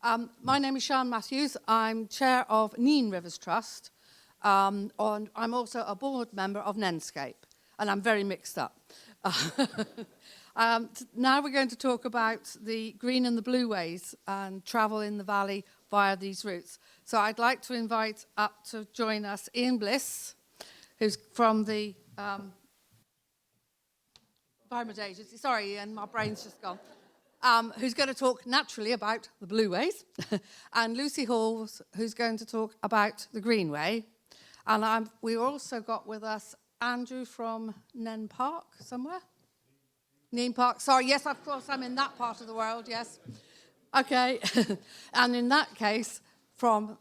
My name is Sharn Matthews. I'm chair of Nene Rivers Trust. And I'm also a board member of Nenescape. And I'm very mixed up. Now we're going to talk about the green and the blue ways and travel in the valley via these routes. So I'd like to invite up to join us Ian Bliss, who's from the Environment Agency. Sorry, Ian, my brain's just gone. Who's going to talk naturally about the blue ways, and Lucy Hawes, who's going to talk about the Greenway. And we also got with us Andrew from Nene Park somewhere. Nene Park, sorry, yes, of course, I'm in that part of the world, yes. Okay, and in that case, from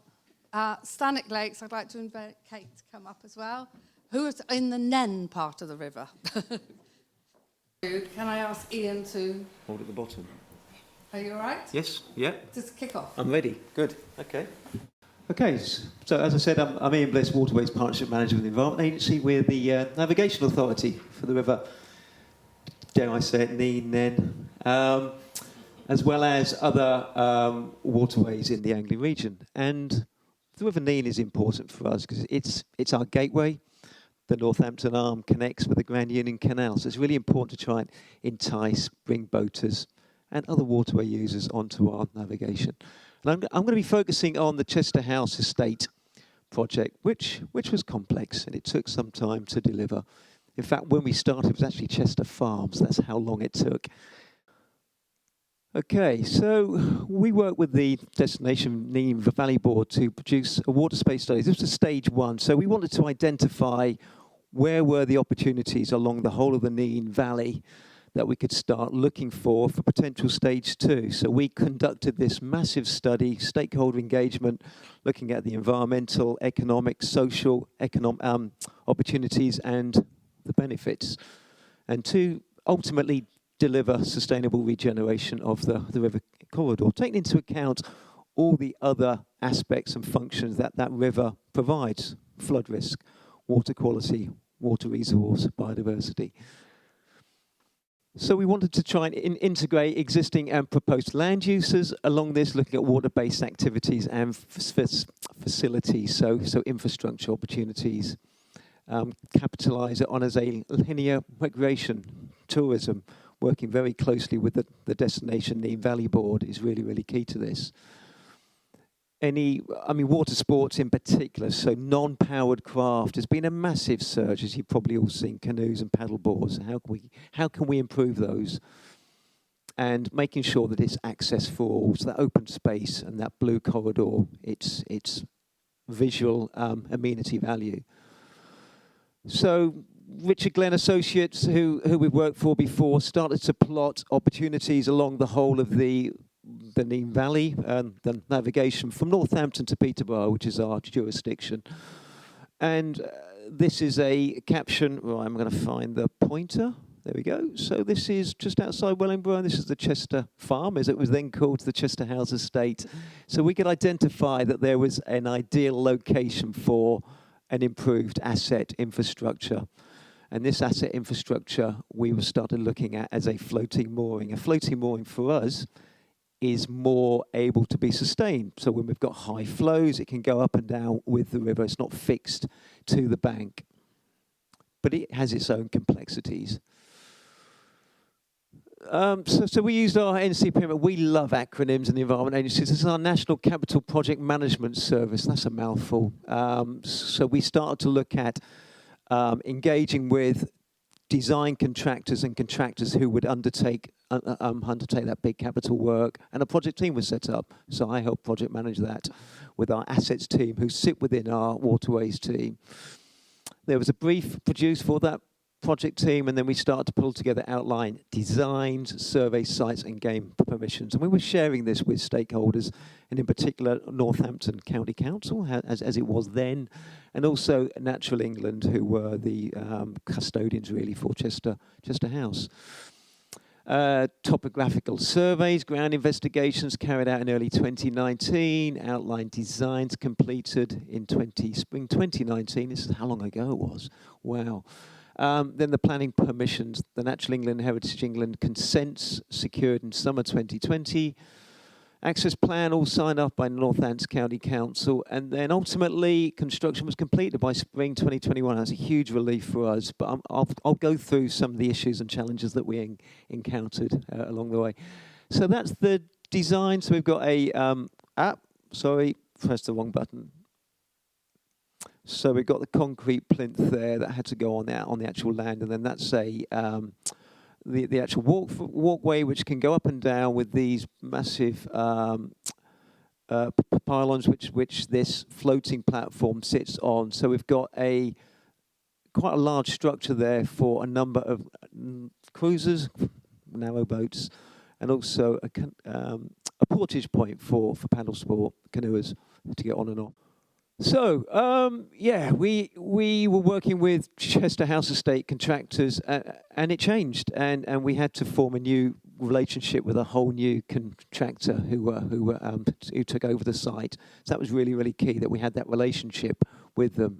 Stanwick Lakes, I'd like to invite Kate to come up as well, who is in the Nene part of the river. Can I ask Ian to... Hold at the bottom. Are you all right? Yes, yeah. Just kick off. I'm ready. Good, okay. Okay, so as I said, I'm Ian Bliss, Waterways Partnership Manager with the Environment Agency. We're the navigation authority for the river, dare I say it, Nene, as well as other waterways in the Angling region. And the River Nene is important for us because it's our gateway. The Northampton Arm connects with the Grand Union Canal, so it's really important to try and entice, bring boaters and other waterway users onto our navigation. And I'm going to be focusing on the Chester House Estate project, which was complex and it took some time to deliver. In fact, when we started, it was actually Chester Farms. That's how long it took. Okay, so we worked with the Destination Nene Valley Board to produce a water space study. This was stage one, so we wanted to identify where were the opportunities along the whole of the Nene Valley that we could start looking for potential stage two. So we conducted this massive study, stakeholder engagement, looking at the environmental, economic, social, opportunities and the benefits, and to ultimately deliver sustainable regeneration of the river corridor, taking into account all the other aspects and functions that river provides: flood risk, water quality, water resource, biodiversity. So we wanted to try and integrate existing and proposed land uses along this, looking at water-based activities and facilities, so infrastructure opportunities, capitalise on as a linear migration, tourism, working very closely with the Destination Nene Valley Board is really, really key to this. Water sports in particular, so non-powered craft has been a massive surge, as you've probably all seen, canoes and paddle boards. How can we improve those? And making sure that it's access for all, so that open space and that blue corridor, it's visual amenity value. So Richard Glenn Associates, who we've worked for before, started to plot opportunities along the whole of the Nene Valley and the navigation from Northampton to Peterborough, which is our jurisdiction. And this is a caption. Well, I'm going to find the pointer. There we go. So this is just outside Wellingborough, and this is the Chester Farm, as it was then called, the Chester House Estate. So we could identify that there was an ideal location for an improved asset infrastructure. And this asset infrastructure we started looking at as a floating mooring. A floating mooring for us is more able to be sustained. So when we've got high flows, it can go up and down with the river. It's not fixed to the bank. But it has its own complexities. So we used our NCPM. We love acronyms in the Environment Agency. This is our National Capital Project Management Service. That's a mouthful. So we started to look at engaging with design contractors and contractors who would undertake that big capital work, and a project team was set up. So I helped project manage that with our assets team, who sit within our waterways team. There was a brief produced for that project team, and then we started to pull together outline designs, survey sites, and gain permissions. And we were sharing this with stakeholders, and in particular Northampton County Council, as it was then, and also Natural England, who were the custodians really for Chester House. Topographical surveys, ground investigations carried out in early 2019, outline designs completed in spring 2019. This is how long ago it was. Wow. Then the planning permissions, the Natural England, Heritage England consents secured in summer 2020. Access plan all signed off by Northants County Council, and then ultimately construction was completed by spring 2021. That's a huge relief for us, but I'll go through some of the issues and challenges that we encountered along the way. So that's the design. So we've got a pressed the wrong button. So we've got the concrete plinth there that had to go on the actual land, and then that's the actual walkway, which can go up and down with these massive pylons, which this floating platform sits on. So we've got quite a large structure there for a number of cruisers, narrow boats, and also a portage point for paddle sport canoers to get on and off. So, we were working with Chester House Estate contractors, and it changed, and we had to form a new relationship with a whole new contractor who took over the site. So that was really, really key that we had that relationship with them.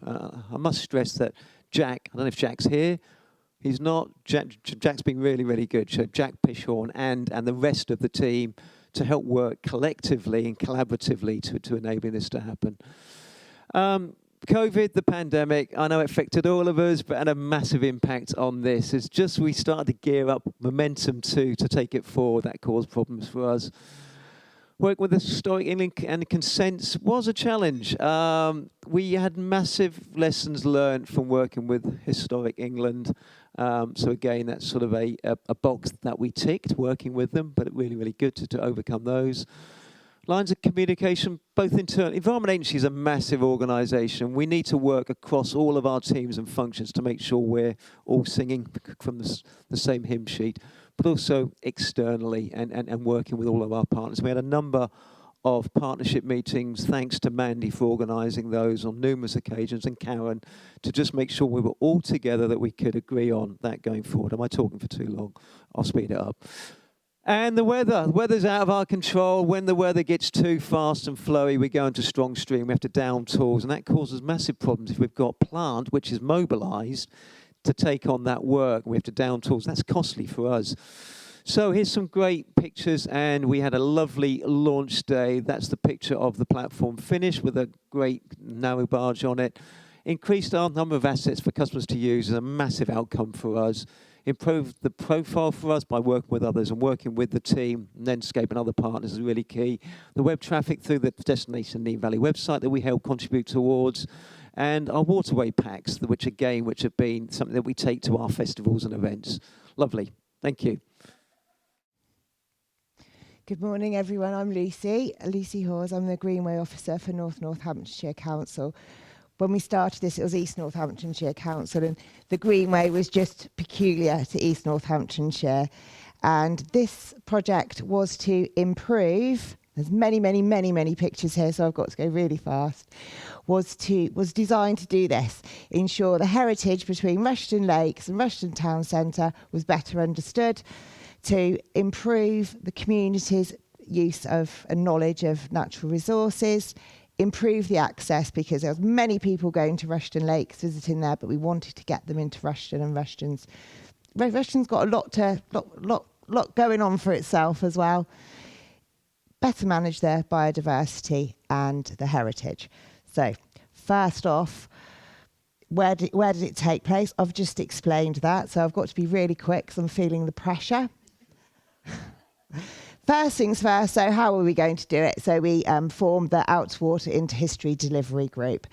I must stress that Jack, I don't know if Jack's here. He's not. Jack's been really, really good. So Jack Pishorn and the rest of the team to help work collectively and collaboratively to enable this to happen. COVID, the pandemic, I know it affected all of us, but had a massive impact on this. It's just we started to gear up momentum to take it forward. That caused problems for us. Working with the Historic England and consents was a challenge. We had massive lessons learned from working with Historic England. So again, that's sort of a box that we ticked working with them, but really, really good to overcome those. Lines of communication, both internal. Environment Agency is a massive organisation. We need to work across all of our teams and functions to make sure we're all singing from the same hymn sheet, but also externally and working with all of our partners. We had a number of partnership meetings, thanks to Mandy for organising those on numerous occasions, and Karen, to just make sure we were all together, that we could agree on that going forward. Am I talking for too long? I'll speed it up. And the weather's out of our control. When the weather gets too fast and flowy, we go into strong stream. We have to down tools, and that causes massive problems if we've got plant which is mobilised to take on that work. We have to down tools. That's costly for us. So here's some great pictures, and we had a lovely launch day. That's the picture of the platform finished with a great narrow barge on it. Increased our number of assets for customers to use is a massive outcome for us. Improved the profile for us by working with others, and working with the team, Nenescape and other partners is really key. The web traffic through the Destination Nene Valley website that we help contribute towards, and our waterway packs, which have been something that we take to our festivals and events. Lovely. Thank you. Good morning, everyone. I'm Lucy Hawes. I'm the Greenway officer for Northamptonshire Council. When we started this, it was East Northamptonshire Council, and the Greenway was just peculiar to East Northamptonshire. And this project was to improve, there's many pictures here, so I've got to go really fast, was designed to do this, ensure the heritage between Rushton Lakes and Rushton Town Centre was better understood, to improve the community's use of and knowledge of natural resources, improve the access, because there was many people going to Rushton Lakes, visiting there, but we wanted to get them into Rushton, and Rushton's got a lot going on for itself as well. Better manage their biodiversity and the heritage. So first off, where did it take place? I've just explained that, so I've got to be really quick because I'm feeling the pressure. First things first, so how are we going to do it? So we formed the Outwater into History Delivery Group.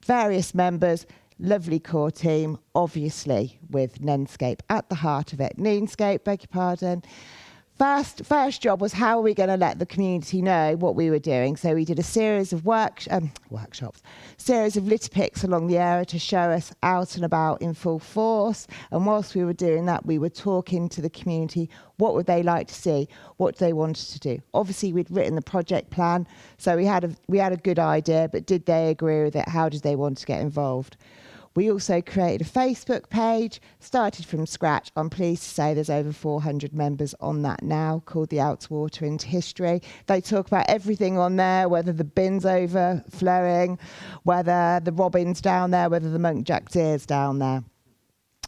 Various members, lovely core team, obviously with Nenescape at the heart of it. Nenescape, beg your pardon. First job was, how are we going to let the community know what we were doing? So we did a series of workshops, series of litter picks along the area to show us out and about in full force. And whilst we were doing that, we were talking to the community. What would they like to see? What they wanted to do? Obviously, we'd written the project plan, so we had a good idea. But did they agree with it? How did they want to get involved? We also created a Facebook page, started from scratch. I'm pleased to say there's over 400 members on that now, called the Outwater into History. They talk about everything on there, whether the bin's overflowing, whether the robin's down there, whether the muntjac deer's down there.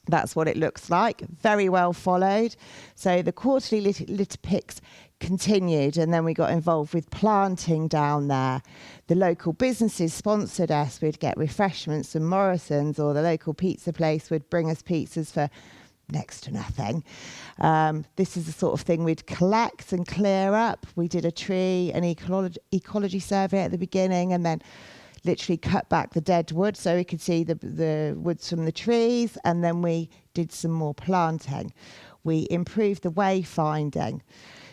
That's what it looks like. Very well followed. So the quarterly litter picks continued, and then we got involved with planting down there. The local businesses sponsored us. We'd get refreshments from Morrison's, or the local pizza place would bring us pizzas for next to nothing. This is the sort of thing we'd collect and clear up. We did a tree and ecology survey at the beginning, and then literally cut back the dead wood so we could see the woods from the trees, and then we did some more planting. We improved the wayfinding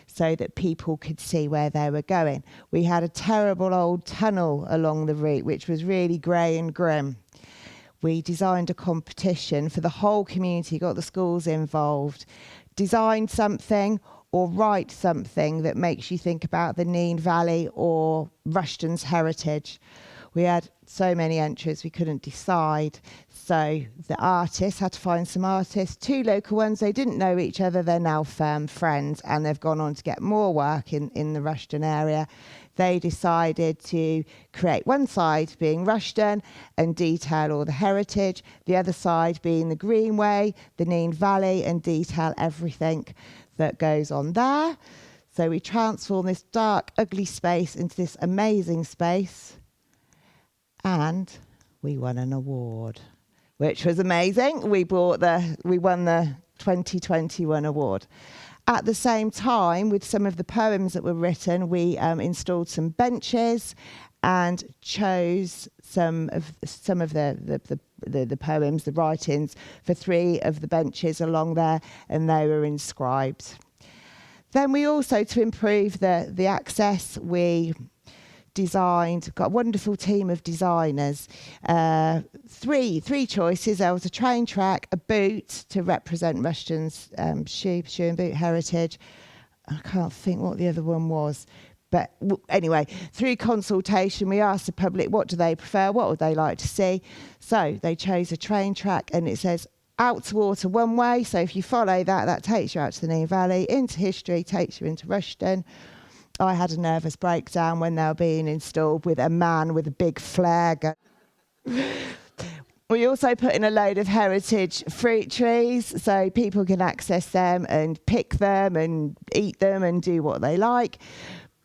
so that people could see where they were going. We had a terrible old tunnel along the route, which was really grey and grim. We designed a competition for the whole community, got the schools involved, designed something or write something that makes you think about the Nene Valley or Rushton's heritage. We had so many entries we couldn't decide. So the artists had to find some artists, 2 local ones. They didn't know each other. They're now firm friends, and they've gone on to get more work in the Rushton area. They decided to create one side being Rushton and detail all the heritage, the other side being the Greenway, the Nene Valley, and detail everything that goes on there. So we transformed this dark, ugly space into this amazing space. And we won an award, which was amazing. We won the 2021 award. At the same time, with some of the poems that were written, we installed some benches and chose some of the poems, the writings, for 3 of the benches along there, and they were inscribed. Then we also, to improve the access, we got a wonderful team of designers. 3 choices. There was a train track, a boot to represent Rushton's shoe and boot heritage. I can't think what the other one was. But anyway, through consultation, we asked the public what do they prefer, what would they like to see. So they chose a train track, and it says out to water one way. So if you follow that takes you out to the Nene Valley, into history, takes you into Rushton. I had a nervous breakdown when they were being installed with a man with a big flare gun. We also put in a load of heritage fruit trees so people can access them and pick them and eat them and do what they like.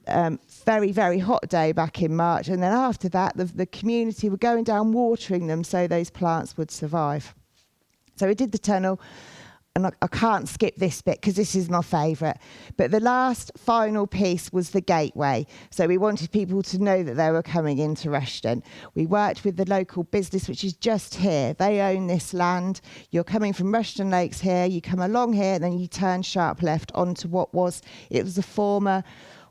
Very, very hot day back in March. And then after that, the community were going down watering them so those plants would survive. So we did the tunnel. And I can't skip this bit because this is my favourite. But the last final piece was the gateway. So we wanted people to know that they were coming into Rushton. We worked with the local business, which is just here. They own this land. You're coming from Rushton Lakes here. You come along here, and then you turn sharp left onto it was the former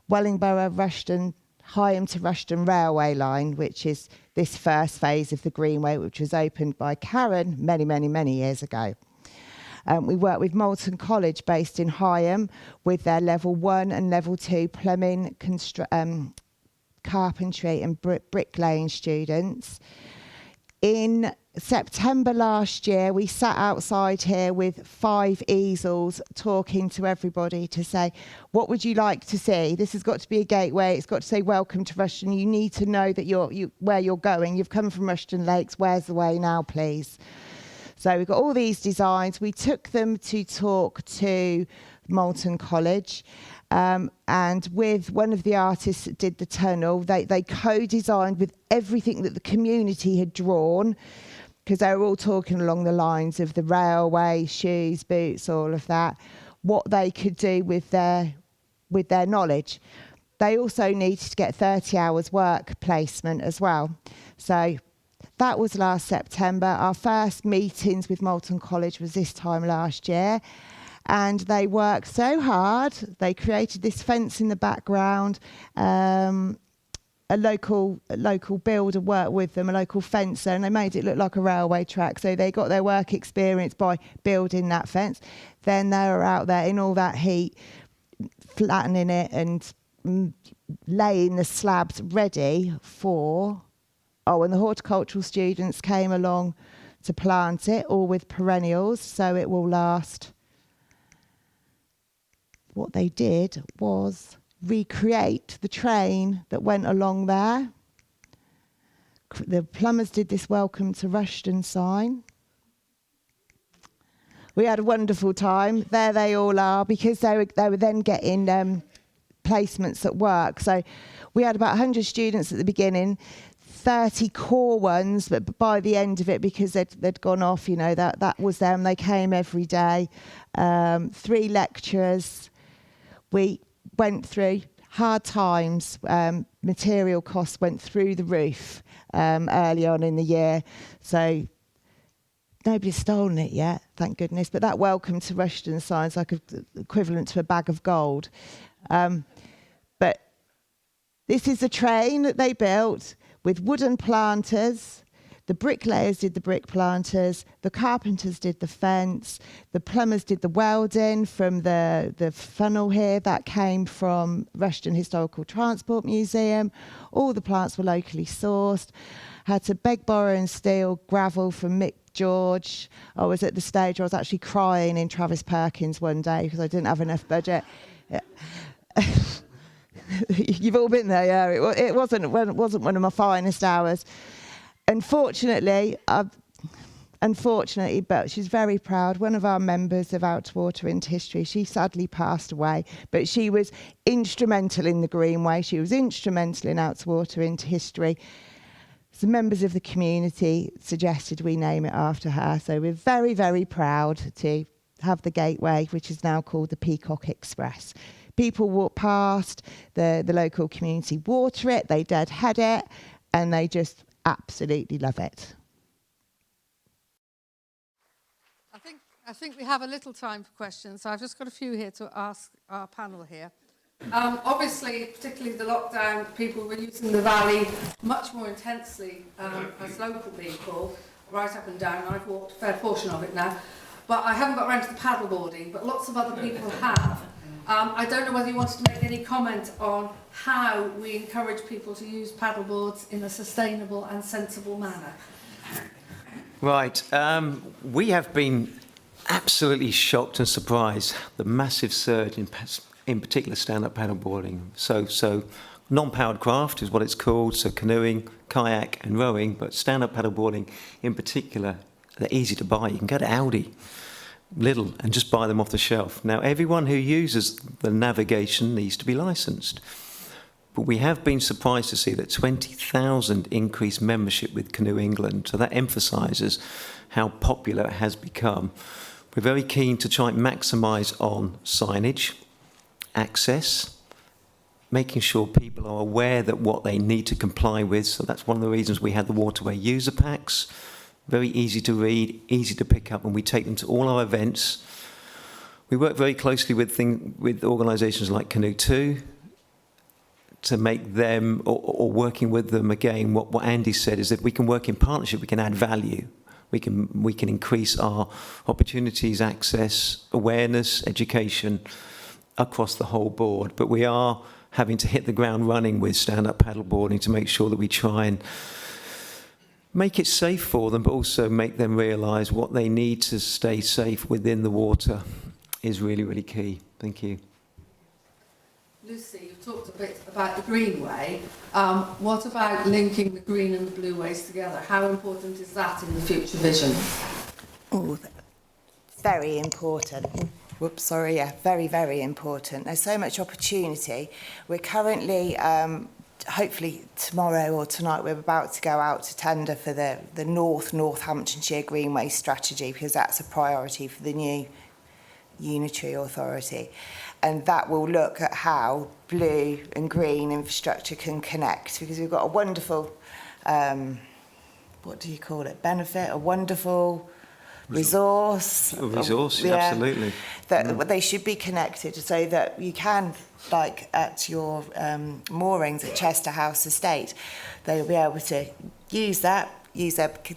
Wellingborough Rushton, Higham to Rushton railway line, which is this first phase of the Greenway, which was opened by Karen many, many, many years ago. We work with Moulton College, based in Higham, with their level 1 and level 2 plumbing, carpentry and bricklaying students. In September last year, we sat outside here with 5 easels talking to everybody to say, what would you like to see? This has got to be a gateway. It's got to say, welcome to Rushton. You need to know that where you're going. You've come from Rushton Lakes. Where's the way now, please? So we've got all these designs. We took them to talk to Moulton College, and with one of the artists that did the tunnel, they co-designed with everything that the community had drawn, because they were all talking along the lines of the railway, shoes, boots, all of that, what they could do with their knowledge. They also needed to get 30 hours work placement as well. So that was last September. Our first meetings with Moulton College was this time last year. And they worked so hard. They created this fence in the background. A local builder worked with them, a local fencer, and they made it look like a railway track. So they got their work experience by building that fence. Then they were out there in all that heat, flattening it and laying the slabs ready for... Oh, and the horticultural students came along to plant it, all with perennials, so it will last. What they did was recreate the train that went along there. The plumbers did this welcome to Rushton sign. we had a wonderful time. There they all are, because they were then getting placements at work. So we had about 100 students at the beginning, 30 core ones, but by the end of it, because they'd gone off, you know, that was them. They came every day. 3 lecturers. We went through hard times. Material costs went through the roof early on in the year. So nobody's stolen it yet, thank goodness. But that welcome to Rushden sounds like equivalent to a bag of gold. But this is a train that they built with wooden planters. The bricklayers did the brick planters, the carpenters did the fence, the plumbers did the welding from the funnel here that came from Rushden Historical Transport Museum. All the plants were locally sourced. Had to beg, borrow and steal gravel from Mick George. I was at the stage where I was actually crying in Travis Perkins one day because I didn't have enough budget. You've all been there, yeah. It wasn't one of my finest hours. Unfortunately, but she's very proud. One of our members of Out to Water into History, she sadly passed away, but she was instrumental in the Greenway. She was instrumental in Out to Water into History. Some members of the community suggested we name it after her. So we're very, very proud to have the gateway, which is now called the Peacock Express. People walk past, the local community water it, they deadhead it, and they just absolutely love it. I think we have a little time for questions, so I've just got a few here to ask our panel here. Obviously, particularly the lockdown, people were using the valley much more intensely as local people, right up and down. I've walked a fair portion of it now, but I haven't got around to the paddleboarding, but lots of other people have. I don't know whether you wanted to make any comment on how we encourage people to use paddleboards in a sustainable and sensible manner. Right. We have been absolutely shocked and surprised the massive surge in particular stand-up paddleboarding. So non-powered craft is what it's called. So canoeing, kayak, and rowing. But stand-up paddleboarding in particular, they're easy to buy. You can go to Aldi, Lidl, and just buy them off the shelf. Now, everyone who uses the navigation needs to be licensed. But we have been surprised to see that 20,000 increased membership with Canoe England. So that emphasises how popular it has become. We're very keen to try and maximise on signage, access, making sure people are aware that what they need to comply with. So that's one of the reasons we had the Waterway user packs. Very easy to read, easy to pick up, and we take them to all our events. We work very closely with organisations like Canoe 2 to make them, or working with them again. What Andy said is that we can work in partnership, we can add value. We can increase our opportunities, access, awareness, education across the whole board. But we are having to hit the ground running with stand-up paddleboarding to make sure that we try and make it safe for them, but also make them realise what they need to stay safe within the water is really, really key. Thank you. Lucy, you've talked a bit about the Greenway. What about linking the green and the blue ways together? How important is that in the future vision? Oh, very important. Whoops, sorry, yeah, very, very important. There's so much opportunity. We're currently, hopefully tomorrow or tonight, we're about to go out to tender for the Northamptonshire Greenway strategy, because that's a priority for the new unitary authority. And that will look at how blue and green infrastructure can connect, because we've got a wonderful, what do you call it, benefit, a wonderful resource. A resource, yeah, absolutely. That they should be connected so that you can, like at your moorings at Chester House Estate, they'll be able to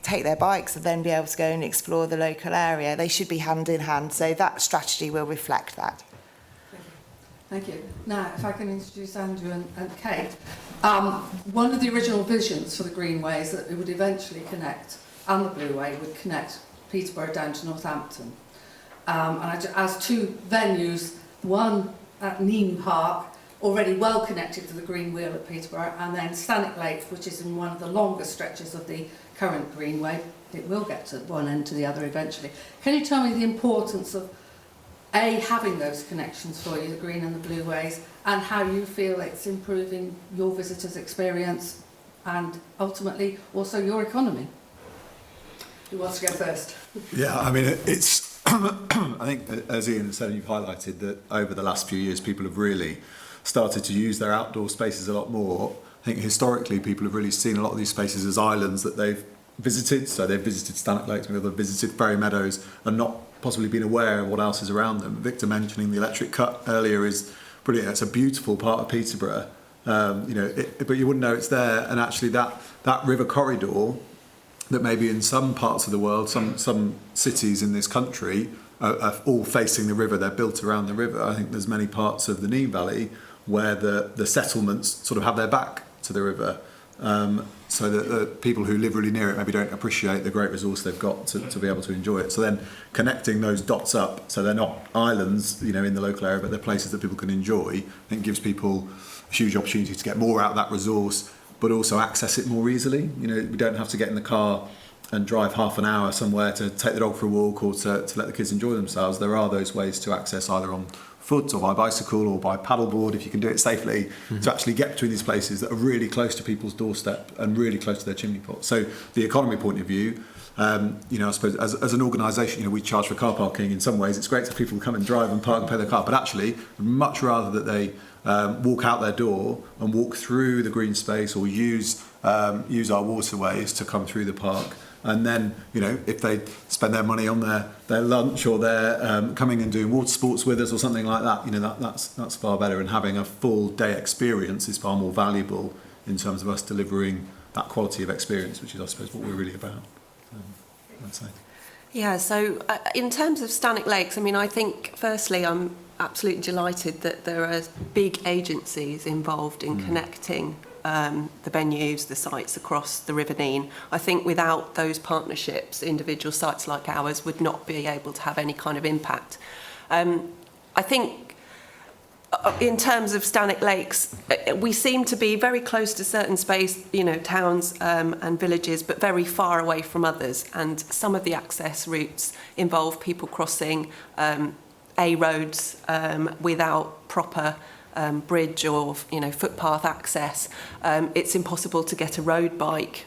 take their bikes and then be able to go and explore the local area. They should be hand in hand, so that strategy will reflect that. Thank you. Now, if I can introduce Andrew and Kate. One of the original visions for the Greenway is that it would eventually connect, and the Blue Way would connect Peterborough down to Northampton. As two venues, one at Nene Park, already well connected to the Green Wheel at Peterborough, and then Stanwick Lake, which is in one of the longest stretches of the current Greenway, it will get to one end to the other eventually. Can you tell me the importance of having those connections for you, the green and the blue ways, and how you feel it's improving your visitors' experience and ultimately also your economy? Who wants to go first? Yeah, I mean, it's, I think, as Ian said, you've highlighted that over the last few years, people have really started to use their outdoor spaces a lot more. I think historically, people have really seen a lot of these spaces as islands that they've visited. So they've visited Stanwick Lakes, maybe they've visited Ferry Meadows, and not possibly been aware of what else is around them. Victor mentioning the electric cut earlier is brilliant. It's a beautiful part of Peterborough, but you wouldn't know it's there. And actually, that river corridor that maybe in some parts of the world, some cities in this country are all facing the river. They're built around the river. I think there's many parts of the Nene Valley where the settlements sort of have their back to the river. So that the people who live really near it maybe don't appreciate the great resource they've got to be able to enjoy it. So then connecting those dots up, so they're not islands, in the local area, but they're places that people can enjoy, I think gives people a huge opportunity to get more out of that resource, but also access it more easily. We don't have to get in the car and drive half an hour somewhere to take the dog for a walk or to let the kids enjoy themselves. There are those ways to access either on foot or by bicycle or by paddleboard, if you can do it safely, to actually get between these places that are really close to people's doorstep and really close to their chimney pot. So the economy point of view, I suppose as an organisation, we charge for car parking. In some ways, it's great if people come and drive and park and pay their car, but actually, I'd much rather that they walk out their door and walk through the green space or use our waterways to come through the park. And then, if they spend their money on their lunch or they're coming and doing water sports with us or something like that, that's far better. And having a full day experience is far more valuable in terms of us delivering that quality of experience, which is, I suppose, what we're really about. I'd say. Yeah, so in terms of Stanwick Lakes, I think, firstly, I'm absolutely delighted that there are big agencies involved in connecting the venues, the sites across the River Nene. I think without those partnerships, individual sites like ours would not be able to have any kind of impact. I think in terms of Stanwick Lakes, we seem to be very close to certain space, towns and villages, but very far away from others. And some of the access routes involve people crossing A roads without proper bridge or footpath access. It's impossible to get a road bike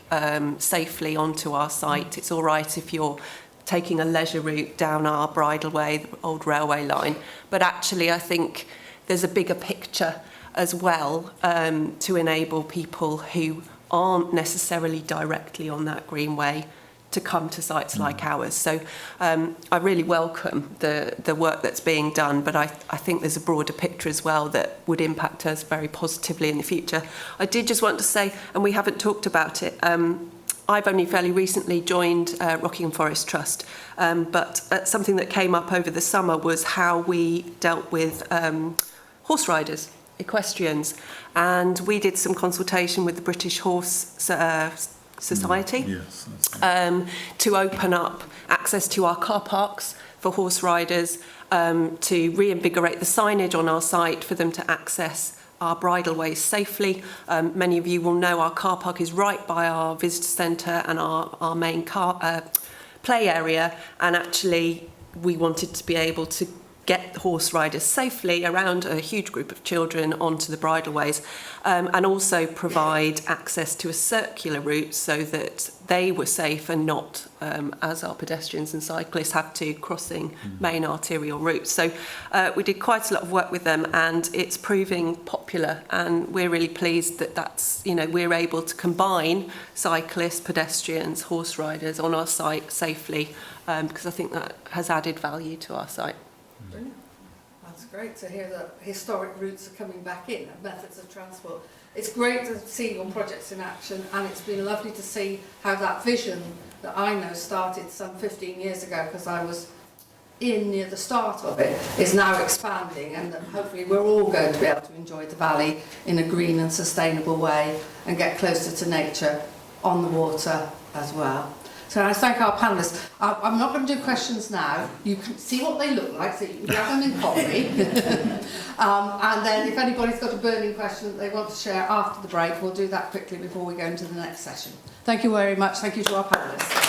safely onto our site. It's all right if you're taking a leisure route down our bridleway, the old railway line, but actually I think there's a bigger picture as well to enable people who aren't necessarily directly on that Greenway to come to sites like ours. So I really welcome the work that's being done, but I think there's a broader picture as well that would impact us very positively in the future. I did just want to say, and we haven't talked about it, I've only fairly recently joined Rockingham Forest Trust, but something that came up over the summer was how we dealt with horse riders, equestrians, and we did some consultation with the British Horse Society to open up access to our car parks for horse riders, to reinvigorate the signage on our site for them to access our bridleways safely. Many of you will know our car park is right by our visitor centre and our main play area, and actually we wanted to be able to get horse riders safely around a huge group of children onto the bridleways, and also provide access to a circular route so that they were safe and not, as our pedestrians and cyclists have to, crossing main arterial routes. So we did quite a lot of work with them, and it's proving popular, and we're really pleased that that's, we're able to combine cyclists, pedestrians, horse riders on our site safely, because I think that has added value to our site. Brilliant. That's great to hear that historic routes are coming back in, methods of transport. It's great to see your projects in action, and it's been lovely to see how that vision that I know started some 15 years ago, because I was in near the start of it, is now expanding, and that hopefully we're all going to be able to enjoy the valley in a green and sustainable way and get closer to nature on the water as well. So I thank our panellists. I'm not going to do questions now. You can see what they look like, so you can grab them in coffee. And then if anybody's got a burning question that they want to share after the break, we'll do that quickly before we go into the next session. Thank you very much. Thank you to our panellists.